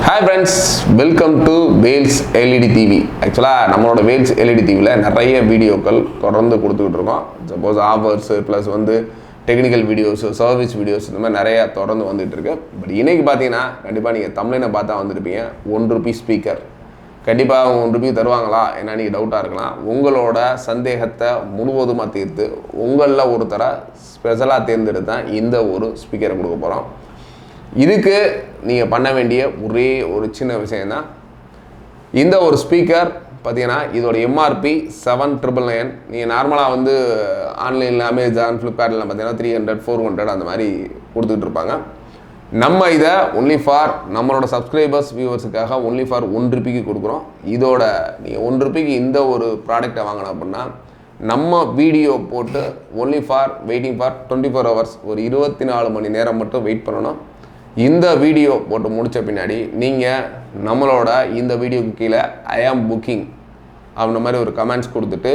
Hi friends, welcome to Vels LED TV. Actually, நம்மளோட Vels LED TVல நிறைய வீடியோக்கள் தொடர்ந்து கொடுத்துக்கிட்டு இருக்கோம். Suppose offers plus வந்து டெக்னிக்கல் வீடியோஸ், சர்வீஸ் வீடியோஸ் இந்த மாதிரி நிறைய தொடர்ந்து வந்துட்டு இருக்கு. பட் இன்னைக்கு பார்த்தீங்கன்னா கண்டிப்பாக நீங்கள் தமிழ்ல பார்த்தா வந்துருப்பீங்க. ₹1 ஸ்பீக்கர் கண்டிப்பாக ₹1 தருவாங்களா என்ன நீங்கள் டவுட்டாக இருக்கலாம். உங்களோட சந்தேகத்தை முழுவதுமாக தீர்த்து உங்களில் ஒருத்தரை ஸ்பெஷலாக தேர்ந்தெடுத்தான் இந்த ஒரு ஸ்பீக்கரை கொடுக்க போகிறோம். இதுக்கு நீங்கள் பண்ண வேண்டிய ஒரே ஒரு சின்ன விஷயந்தான். இந்த ஒரு ஸ்பீக்கர் பார்த்தீங்கன்னா இதோட எம்ஆர்பி 7,999. நீங்கள் நார்மலாக வந்து ஆன்லைனில் அமேசான் ஃப்ளிப்கார்ட்லாம் பார்த்தீங்கன்னா 300, 400 அந்த மாதிரி கொடுத்துக்கிட்டு இருப்பாங்க. நம்ம இதை ஒன்லி ஃபார் நம்மளோட சப்ஸ்கிரைபர்ஸ் வியூவர்ஸுக்காக ஒன்லி ஃபார் ₹1 கொடுக்குறோம். இதோட நீங்கள் ₹1 இந்த ஒரு ப்ராடக்டை வாங்கினோம் அப்படின்னா நம்ம வீடியோ போட்டு only for waiting for 24 hours ஒரு 24 மணி நேரம் மட்டும் வெயிட் பண்ணணும். இந்த வீடியோ போட்டு முடித்த பின்னாடி நீங்கள் நம்மளோட இந்த வீடியோக்கு கீழே ஐ ஆம் புக்கிங் அப்படின்ற மாதிரி ஒரு கமெண்ட்ஸ் கொடுத்துட்டு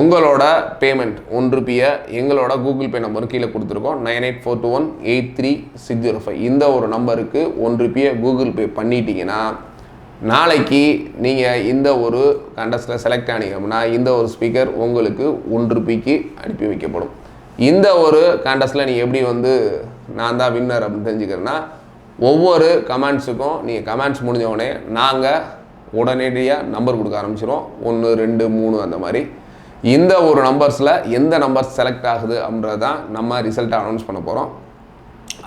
உங்களோட பேமெண்ட் ₹1 எங்களோட கூகுள் பே நம்பர் கீழே கொடுத்துருக்கோம் 9842183605 இந்த ஒரு நம்பருக்கு ₹1 கூகுள் பே பண்ணிட்டீங்கன்னா நாளைக்கு நீங்கள் இந்த ஒரு கண்டஸ்ட்டில் செலக்ட் ஆனீங்க அப்படின்னா இந்த ஒரு ஸ்பீக்கர் உங்களுக்கு ₹1 அனுப்பி வைக்கப்படும். இந்த ஒரு கான்டெஸ்ட்டில் நீங்கள் எப்படி வந்து நான் தான் வின்னர் அப்படின்னு தெரிஞ்சுக்கிறேன்னா ஒவ்வொரு கமெண்ட்ஸுக்கும் நீங்கள் கமெண்ட்ஸ் முடிஞ்ச உடனே நாங்கள் உடனடியாக நம்பர் கொடுக்க ஆரம்பிச்சிடுவோம். 1, 2, 3 அந்த மாதிரி இந்த ஒரு நம்பர்ஸில் எந்த நம்பர்ஸ் செலக்ட் ஆகுது அப்படின்றது தான் நம்ம ரிசல்ட்டை அனௌன்ஸ் பண்ண போகிறோம்.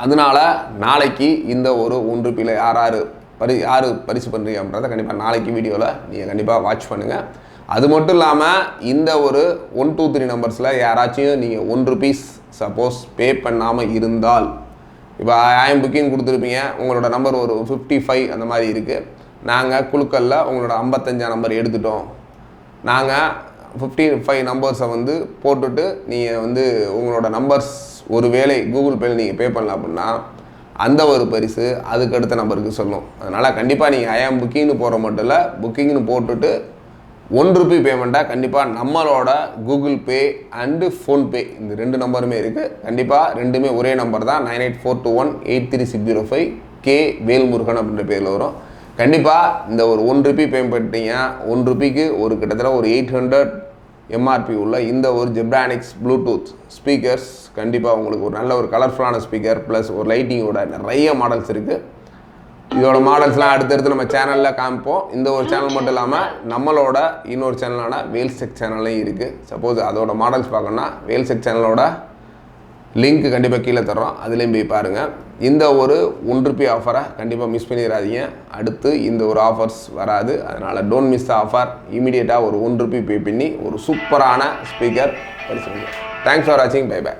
அதனால் நாளைக்கு இந்த ஒரு ₹1 யார் பரிசு பண்ணுறீங்க அப்படின்றத கண்டிப்பாக நாளைக்கு வீடியோவில் நீங்கள் கண்டிப்பாக வாட்ச் பண்ணுங்கள். அது மட்டும் இல்லாமல் இந்த ஒரு 1, 2, 3 நம்பர்ஸில் யாராச்சும் நீங்கள் ₹1 சப்போஸ் பே பண்ணாமல் இருந்தால் இப்போ ஐஎம் புக்கிங் கொடுத்துருப்பீங்க, உங்களோட நம்பர் ஒரு 55 அந்த மாதிரி இருக்குது. நாங்கள் குழுக்களில் உங்களோட 55 நம்பர் எடுத்துட்டோம். நாங்கள் 55 நம்பர்ஸை வந்து போட்டுட்டு நீங்கள் வந்து உங்களோட நம்பர்ஸ் ஒரு வேளை கூகுள் பேயில் நீங்கள் பே பண்ணல அப்படின்னா அந்த ஒரு பரிசு அதுக்கடுத்த நம்பருக்கு சொல்லும். அதனால் கண்டிப்பாக நீங்கள் ஐஎம் புக்கிங்னு போகிற மட்டும் இல்லை, புக்கிங்னு போட்டுட்டு ₹1 பேமெண்ட்டாக கண்டிப்பாக நம்மளோட கூகுள் பே அண்டு ஃபோன்பே இந்த 2 நம்பருமே இருக்குது. கண்டிப்பாக ரெண்டுமே ஒரே நம்பர் தான் 9842183605 கே வேல்முருகன் அப்படின்ற பேரில் வரும். கண்டிப்பாக இந்த ஒரு ₹1 பே பண்ணிட்டீங்க. ₹1 ஒரு கிட்டத்தட்ட ஒரு 800 எம்ஆர்பி உள்ள இந்த ஒரு ஜெப்ரானிக்ஸ் ப்ளூடூத் ஸ்பீக்கர்ஸ் கண்டிப்பாக உங்களுக்கு ஒரு நல்ல ஒரு கலர்ஃபுல்லான ஸ்பீக்கர் ப்ளஸ் ஒரு லைட்டிங்கோட நிறைய மாடல்ஸ் இருக்குது. இதோட மாடல்ஸ்லாம் அடுத்தடுத்து நம்ம சேனலில் காமிப்போம். இந்த ஒரு சேனல் மட்டும் இல்லாமல் நம்மளோட இன்னொரு சேனலான வேல்ஸ் சேனல்லையும் இருக்குது. சப்போஸ் அதோட மாடல்ஸ் பார்க்கணுன்னா வேல்ஸ் சேனலோட லிங்க் கண்டிப்பாக கீழே தர்றோம், அதுலேயும் போய் பாருங்கள். இந்த ஒரு ₹1 ஆஃபரை கண்டிப்பாக மிஸ் பண்ணிடாதீங்க. அடுத்து இந்த ஒரு ஆஃபர்ஸ் வராது. அதனால் டோன்ட் மிஸ் த ஆஃபர். இமீடியட்டாக ஒரு ₹1 பே பண்ணி ஒரு சூப்பரான ஸ்பீக்கர் பரிசு. தேங்க்ஸ் ஃபார் வாட்சிங். Bye by.